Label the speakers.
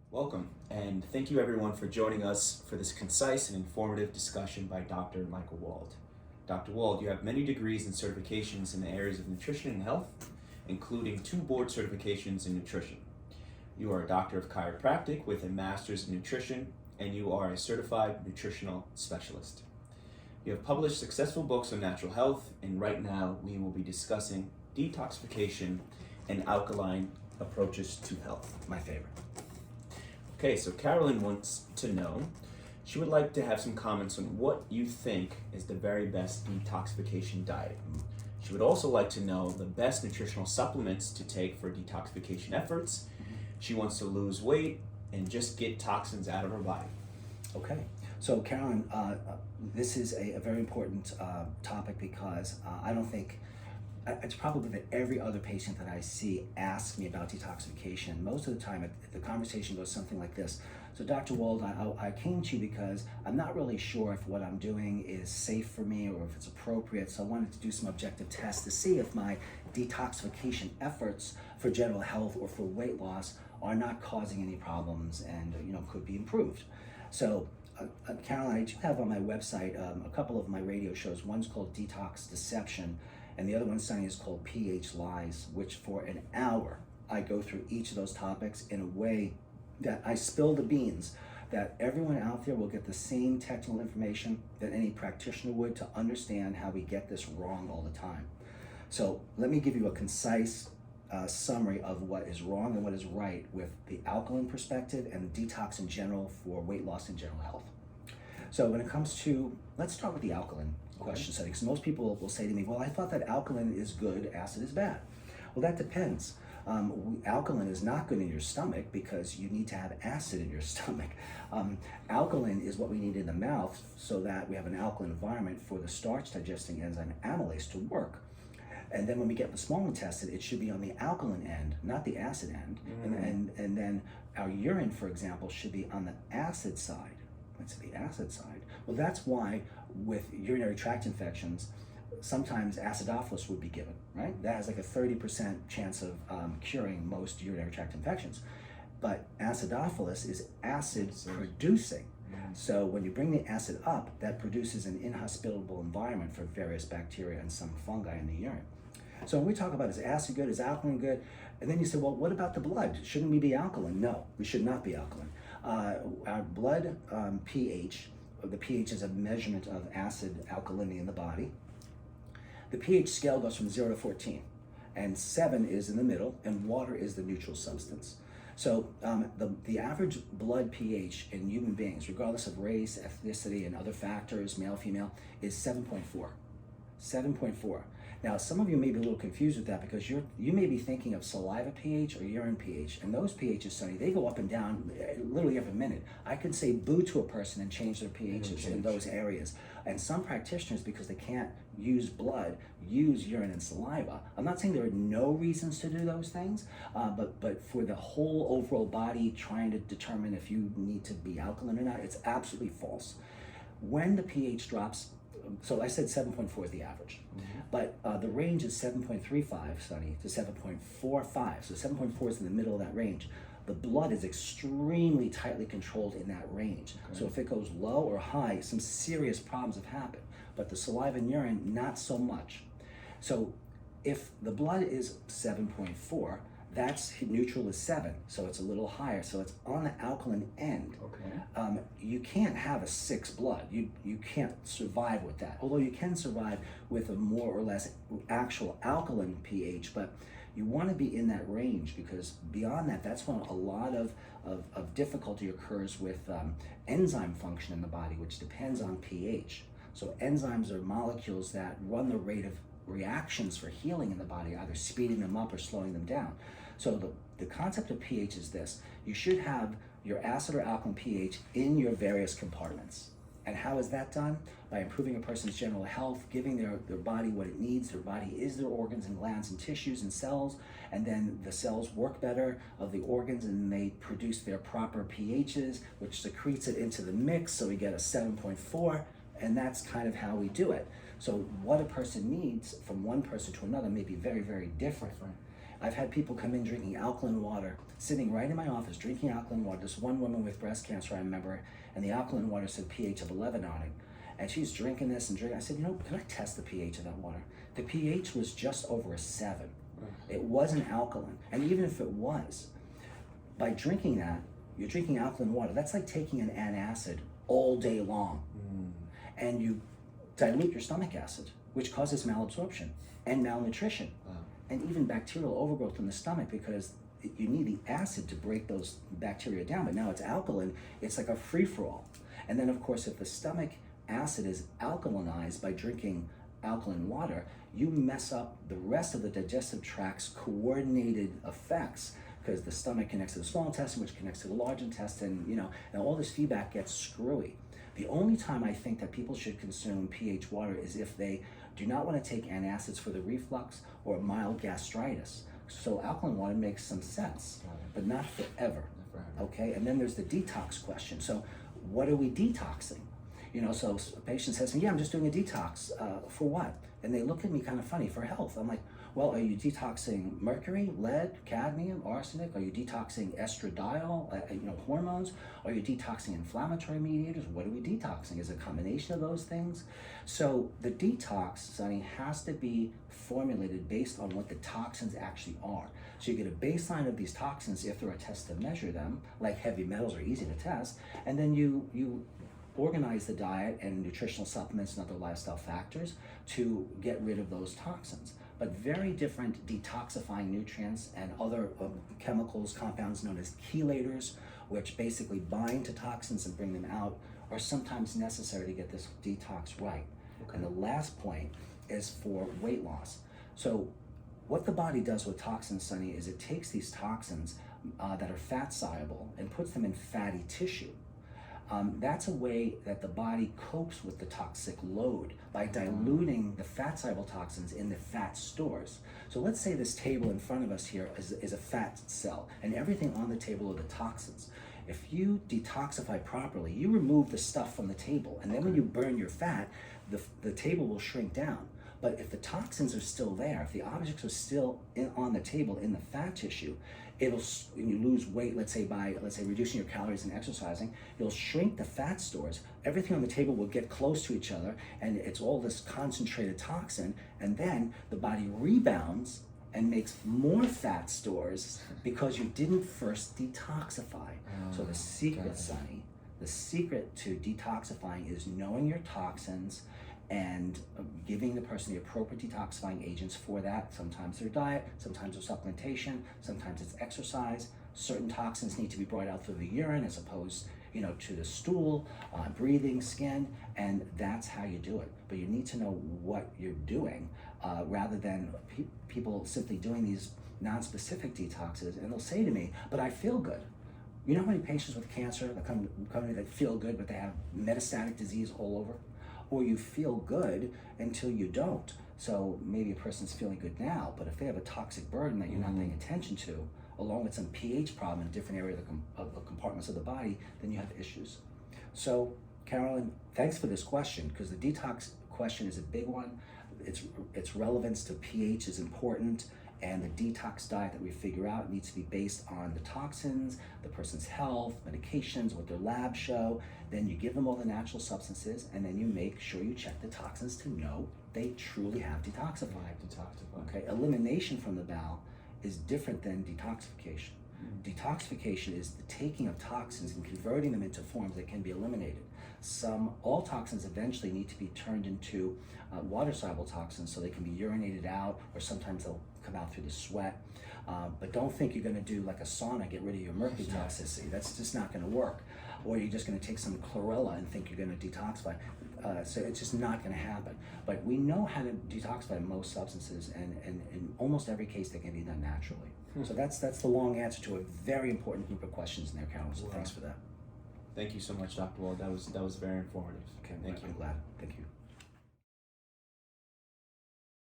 Speaker 1: Welcome, and thank you everyone for joining us for this concise and informative discussion by Dr. Michael Wald. Dr. Wald, you have many degrees and certifications in the areas of nutrition and health, including 2 board certifications in nutrition. You are a doctor of chiropractic with a master's in nutrition, and you are a certified nutritional specialist. You have published successful books on natural health, and right now we will be discussing detoxification and alkaline approaches to health, my favorite. Okay, so Carolyn wants to know, she would like to have some comments on what you think is the very best detoxification diet. She would also like to know the best nutritional supplements to take for detoxification efforts. She wants to lose weight and just get toxins out of her body.
Speaker 2: Okay, so Carolyn, this is a very important topic because I don't think, it's probably that every other patient that I see asks me about detoxification. Most of the time, the conversation goes something like this. So Dr. Wald, I came to you because I'm not really sure if what I'm doing is safe for me or if it's appropriate. So I wanted to do some objective tests to see if my detoxification efforts for general health or for weight loss are not causing any problems and could be improved. So Caroline, I do have on my website a couple of my radio shows. One's called Detox Deception, and the other one, Sunny, is called pH Lies, which for an hour, I go through each of those topics in a way that I spill the beans, that everyone out there will get the same technical information that any practitioner would to understand how we get this wrong all the time. So let me give you a concise summary of what is wrong and what is right with the alkaline perspective and detox in general for weight loss and general health. So when it comes to, let's start with the alkaline question setting, because most people will say to me, well, I thought that alkaline is good, acid is bad. Well, that depends. Alkaline is not good in your stomach because you need to have acid in your stomach. Alkaline is what we need in the mouth so that we have an alkaline environment for the starch digesting enzyme amylase to work. And then when we get the small intestine, it should be on the alkaline end, not the acid end. And then our urine, for example, should be on the acid side. Let's say the acid side. Well, that's why with urinary tract infections, sometimes acidophilus would be given, right? That has like a 30% chance of curing most urinary tract infections. But acidophilus is acid producing. So when you bring the acid up, that produces an inhospitable environment for various bacteria and some fungi in the urine. So when we talk about is acid good, is alkaline good, and then you say, well, what about the blood? Shouldn't we be alkaline? No, we should not be alkaline. Our blood pH, the pH is a measurement of acid alkalinity in the body. The pH scale goes from 0 to 14, and 7 is in the middle, and water is the neutral substance. So the average blood pH in human beings, regardless of race, ethnicity, and other factors, male, female, is 7.4. 7.4. Now, some of you may be a little confused with that because you may be thinking of saliva pH or urine pH, and those pHs, Sonny, they go up and down literally every minute. I could say boo to a person and change their pHs in those areas. And some practitioners, because they can't use blood, use urine and saliva. I'm not saying there are no reasons to do those things, but for the whole overall body trying to determine if you need to be alkaline or not, it's absolutely false. When the pH drops, so I said 7.4 is the average, but the range is 7.35, Sonny, to 7.45. So 7.4 is in the middle of that range. The blood is extremely tightly controlled in that range. So if it goes low or high, some serious problems have happened. But the saliva and urine, not so much. So if the blood is 7.4, that's neutral is 7, so it's a little higher. So it's on the alkaline end. You can't have a 6 blood. You can't survive with that. Although you can survive with a more or less actual alkaline pH, but you want to be in that range because beyond that, that's when a lot of difficulty occurs with enzyme function in the body, which depends on pH. So enzymes are molecules that run the rate of reactions for healing in the body, either speeding them up or slowing them down. So the concept of pH is this: you should have your acid or alkaline pH in your various compartments. And how is that done? By improving a person's general health, giving their body what it needs. Their body is their organs and glands and tissues and cells, and then the cells work better of the organs and they produce their proper pHs, which secretes it into the mix, so we get a 7.4, and that's kind of how we do it. So what a person needs from one person to another may be very, very different. I've had people come in drinking alkaline water, sitting right in my office drinking alkaline water. This one woman with breast cancer, I remember, and the alkaline water said pH of 11 on it. And she's drinking this and drinking. I said, can I test the pH of that water? The pH was just over a 7. It wasn't alkaline. And even if it was, by drinking that, you're drinking alkaline water. That's like taking an antacid all day long. And you dilute your stomach acid, which causes malabsorption and malnutrition. And even bacterial overgrowth in the stomach, because you need the acid to break those bacteria down. But now it's alkaline, it's like a free-for-all. And then, of course, if the stomach acid is alkalinized by drinking alkaline water, you mess up the rest of the digestive tract's coordinated effects, because the stomach connects to the small intestine, which connects to the large intestine, and all this feedback gets screwy. The only time I think that people should consume pH water is if they do not want to take antacids for the reflux or mild gastritis. So alkaline water makes some sense, but not forever. Okay, and then there's the detox question. So what are we detoxing? So a patient says to me, yeah, I'm just doing a detox. For what? And they look at me kind of funny, for health. I'm like, well, are you detoxing mercury, lead, cadmium, arsenic? Are you detoxing estradiol, hormones? Are you detoxing inflammatory mediators? What are we detoxing? Is it a combination of those things? So the detox, Sonny, has to be formulated based on what the toxins actually are. So you get a baseline of these toxins if there are tests to measure them, like heavy metals are easy to test, and then you organize the diet and nutritional supplements and other lifestyle factors to get rid of those toxins. But very different detoxifying nutrients and other chemicals, compounds known as chelators, which basically bind to toxins and bring them out, are sometimes necessary to get this detox right. And the last point is for weight loss. So what the body does with toxins, Sonny, is it takes these toxins that are fat soluble and puts them in fatty tissue. That's a way that the body copes with the toxic load, by diluting the fat soluble toxins in the fat stores. So let's say this table in front of us here is a fat cell, and everything on the table are the toxins. If you detoxify properly, you remove the stuff from the table, and then when you burn your fat, the table will shrink down. But if the toxins are still there, if the objects are still on the table in the fat tissue, when you lose weight, let's say reducing your calories and exercising, you'll shrink the fat stores. Everything on the table will get close to each other, and it's all this concentrated toxin, and then the body rebounds and makes more fat stores because you didn't first detoxify. So the secret, Sonny, the secret to detoxifying is knowing your toxins and giving the person the appropriate detoxifying agents for that. Sometimes their diet, sometimes their supplementation, sometimes it's exercise. Certain toxins need to be brought out through the urine as opposed to the stool, breathing, skin, and that's how you do it. But you need to know what you're doing rather than people simply doing these non-specific detoxes, and they'll say to me, but I feel good. You know how many patients with cancer that come to me that feel good, but they have metastatic disease all over? Or you feel good until you don't. So maybe a person's feeling good now, but if they have a toxic burden that you're not paying attention to, along with some pH problem in a different area of the compartments of the body, then you have issues. So, Carolyn, thanks for this question, because the detox question is a big one. Its relevance to pH is important, and the detox diet that we figure out needs to be based on the toxins, the person's health, medications, what their labs show. Then you give them all the natural substances, and then you make sure you check the toxins to know they truly have detoxified. Okay, elimination from the bowel is different than detoxification. Detoxification is the taking of toxins and converting them into forms that can be eliminated. All toxins eventually need to be turned into water-soluble toxins so they can be urinated out, or sometimes they'll come out through the sweat. But don't think you're going to do like a sauna, get rid of your mercury toxicity. That's just not going to work. Or you're just going to take some chlorella and think you're going to detoxify. So it's just not going to happen. But we know how to detoxify most substances, and in almost every case they can be done naturally. So that's the long answer to a very important group of questions in there, Carolyn. So thanks for that.
Speaker 1: Thank you so much, Dr. Wald. That was very informative.
Speaker 2: Okay,
Speaker 1: Thank you.
Speaker 2: I'm glad. Thank you.